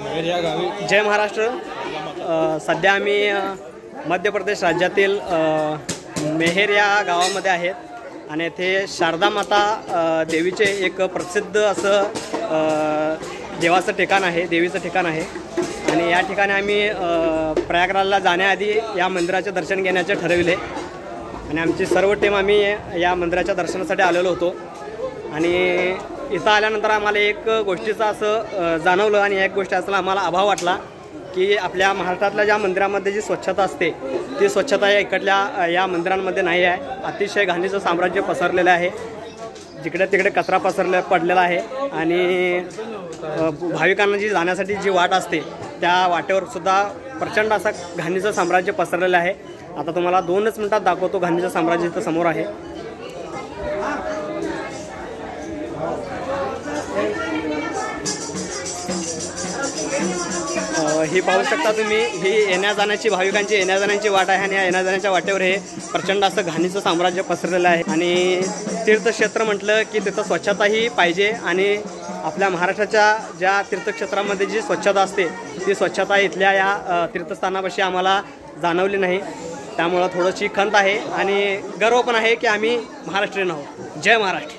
जय महाराष्ट्र। सध्या आम्ही मध्य प्रदेश राज्यातील मेहेर या गावामध्ये आहेत आणि येथे शारदा माता देवीचे एक प्रसिद्ध असं देवाचं ठिकाण आहे, देवीचं ठिकाण आहे। आणि या ठिकाणी आम्ही प्रयागराजला जाण्याआधी या मंदिराचे दर्शन घेण्याचे ठरविले आणि आमची सर्व टीम आम्ही या मंदिराच्या दर्शनासाठी आलेलो होतो। आणि इथं आल्यानंतर आम्हाला एक गोष्टीचं असं जाणवलं आणि एक गोष्ट असला आम्हाला अभाव वाटला की आपल्या महाराष्ट्रातल्या ज्या मंदिरामध्ये जी स्वच्छता असते ती स्वच्छता या इकडल्या या मंदिरांमध्ये नाही आहे। अतिशय घाणीचं साम्राज्य पसरलेलं आहे, जिकडे तिकडे कचरा पडलेला आहे आणि भाविकांना जी जाण्यासाठी जी वाट असते त्या वाटेवर सुद्धा प्रचंड असा घाणीचं साम्राज्य पसरलेलं आहे। आता तुम्हाला 2च मिनिटात दाखवतो घाणीचं साम्राज्य इथं समोर आहे। ही पाहू शकता तुम्ही, ही येण्या जाण्याची भाविकांची येण्या जाण्याची वाट आहे आणि या येण्या जाण्याच्या वाटेवर हे प्रचंड असं घाणीचं साम्राज्य पसरलेलं आहे। आणि तीर्थक्षेत्र म्हटलं की तिथं स्वच्छताही पाहिजे आणि आपल्या महाराष्ट्राच्या ज्या तीर्थक्षेत्रामध्ये जी स्वच्छता असते ती स्वच्छता इथल्या या तीर्थस्थानापाशी आम्हाला जाणवली नाही। त्यामुळं थोडीशी खंत आहे आणि गर्व पण आहे की आम्ही महाराष्ट्रीयन आहोत। जय महाराष्ट्र।